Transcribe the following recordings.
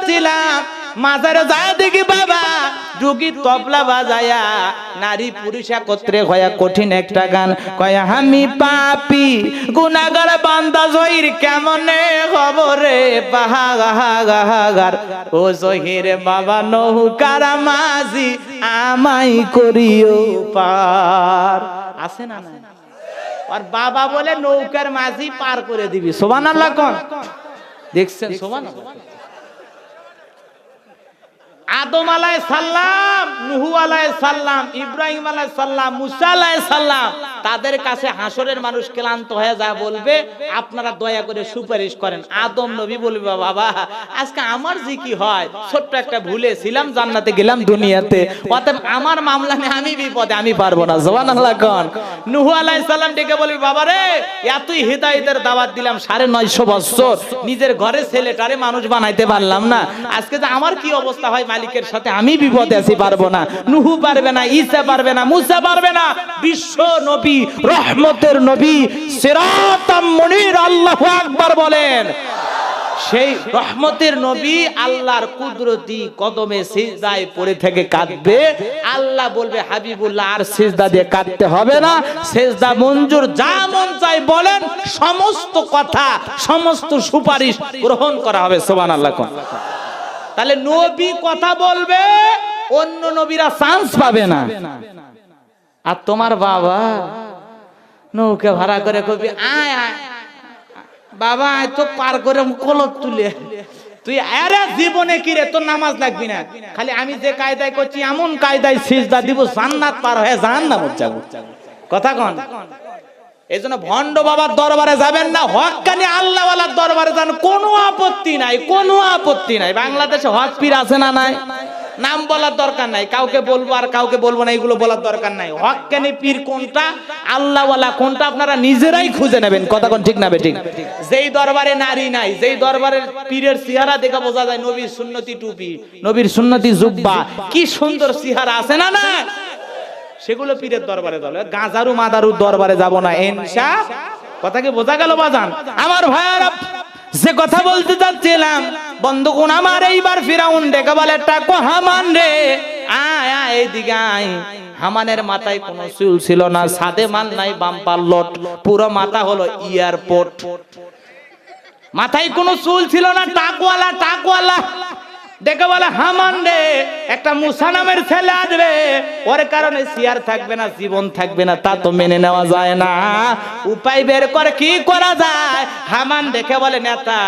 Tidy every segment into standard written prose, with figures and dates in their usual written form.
যাচ্ছিলাম, মাজারে যায় দেখি বাবা রুগী তবলা বাজায়া নারী পুরুষ একত্রে হয়া কঠিন একটা গান কয়, আমি পাপী গুনাহগার বান্দা জহির কেমনে খবরে পাহাগার ও জহির বাবা নৌকার মাঝি আমাই করিও পার। আছে না? আর বাবা বলে নৌকার মাঝি পার করে দিবি। সুবহানাল্লাহ কোন দেখছেন? সুবহানাল্লাহ। আদম আলাইহিস সালাম, নূহ আলাইহিস সালাম, ইব্রাহিম আলাইহিস সালাম, মুসা আলাইহিস সালাম, তাদের কাছে হাসরের মানুষ ক্লান্ত হয়ে যা বলবে, আপনারা দয়া করে সুপারিশ করেন। আদম নবী বলবে, বাবা আজকে আমার যে কি হয়, ছোট্ট একটা ভুলে ছিলাম, জান্নাতে গেলাম দুনিয়াতে, অতএব আমার মামলা নিয়ে আমি বিপদে, আমি পারবো না। সুবহানাল্লাহ কোন। নূহ আলাইহিস সালাম ডেকে বলবে, বাবা রে এতই হিদায়াতের দাওয়াত দিলাম 950 বছর, নিজের ঘরে ছেলেটারে মানুষ বানাইতে পারলাম না, আজকে যে আমার কি অবস্থা হয় মালিকের সাথে, আমি বিপদে আছি, পারবো না। নূহ পারবে না, ঈসা পারবে না, মুসা পারবে না, বিশ্ব নবী, রহমতের নবী, সিরাতাম মুনির, আল্লাহু আকবার বলেন। সেই রহমতের নবী আল্লাহর কুদরতি কদমে সিজদায় পড়ে থেকে কাঁদবে, আল্লাহ বলবে, হাবিবুল্লাহ আর সিজদা দিয়ে কাঁদতে হবে না, সিজদা মঞ্জুর, যা মন চাই বলেন, সমস্ত কথা, সমস্ত সুপারিশ গ্রহণ করা হবে। সুবহানাল্লাহ। তাহলে নবী কথা বলবে, অন্য নবীরা চান্স পাবে না। আর তোমার বাবা নৌকা ভাড়া করে কবি, আয় আয় বাবা আয় তো পার করে কলপ তুলে, তুই আরে জীবনে কি রে, তোর নামাজ লাগবি না, খালি আমি যে কায়দায় করছি এমন কায়দায় সিজদা দিব, জান্নাত পার হয়ে জাহান্নামে যাব। কথা কোন? এজন্য ভণ্ড বাবার দরবারে যাবেন না, হক্কানি আল্লাহওয়ালার দরবারে যান, কোনো আপত্তি নাই, কোনো আপত্তি নাই। বাংলাদেশে হক পীর আছে না নাই? নাম বলার দরকার নাই, কাউকে বলবো আর কাউকে বলবো না, এগুলো বলার দরকার নাই। হক্কানি পীর কোনটা, আল্লাহওয়ালা কোনটা, আপনারা নিজেরাই খুঁজে নেবেন। কথা কোন ঠিক না বেঠিক? যেই দরবারে নারী নাই, যেই দরবারের পীরের চেহারা দেখে বোঝা যায় নবীর সুন্নতি টুপি, নবীর সুন্নতি জুব্বা, কি সুন্দর চেহারা, আছে না না? সেগুলো পীরের দরবারে যাবে, গাজারু মাদারু দরবারে যাব না ইনশা। কথা কি বোঝা গেল বাজান? আমার ভাইয়ারা, যে কথা বলতে যাচ্ছিলাম, বন্ধুগণ আমার, এইবার ফিরাউন ডেকে বলে, টাকো হামান রে, আয় আয় এইদিকে আয়। হামানের মাথায় কোনো চুল ছিল না, সাদে মাল নাই, বাম্পার লট, পুরো মাথা হলো এয়ারপোর্ট, মাথায় কোনো চুল ছিল না, টাকওয়ালা, টাকওয়ালা। দেখে বলে, হামান রে একটা মুসা নামের ছেলে আসবে, ওর কারণে চেয়ার থাকবে না, জীবন থাকবে না, তা তো মেনে নেওয়া যায় না, উপায় বের করে কি করা যায়? হামান দেখে বলে, নেতা,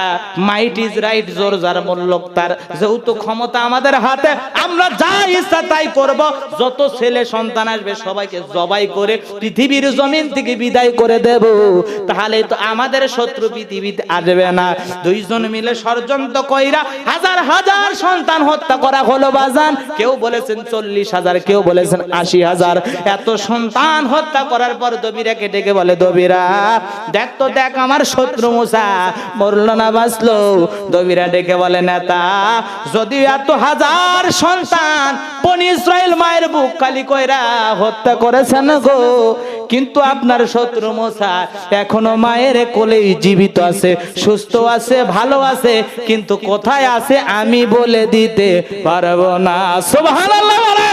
মাইট ইজ রাইট, জোর যার মূল্যক তার, যেহেতু ক্ষমতা আমাদের হাতে, আমরা যা ইচ্ছা তাই করব, যত ছেলে সন্তান আসবে সবাইকে জবাই করে পৃথিবীর জমিন থেকে বিদায় করে দেব, তাহলে তো আমাদের শত্রু পৃথিবীতে আসবে না। দুইজন মিলে ষড়যন্ত্র কইরা হাজার হাজার সন্তান হত্যা করা হলো বাজান। কেউ বলেছেন 40,000, কেউ বলেছেন 80,000। এত সন্তান হত্যা করার পর দবিরাকে ডেকে বলে, দবিরা দেখ তো, দেখ আমার শত্রু মুসা মরল না বাঁচলো। দবিরা ডেকে বলে, নেতা, যদি এত হাজার সন্তান বনি ইসরাইল মায়ের বুক খালি কইরা হত্যা করেছেন গো, কিন্তু আপনার শত্রু মুসা এখনো মায়ের কোলেই জীবিত আছে, সুস্থ আছে, ভালো আছে, কিন্তু কোথায় আছে আমি বলে দিতে পারবো না। সুবহানাল্লাহ।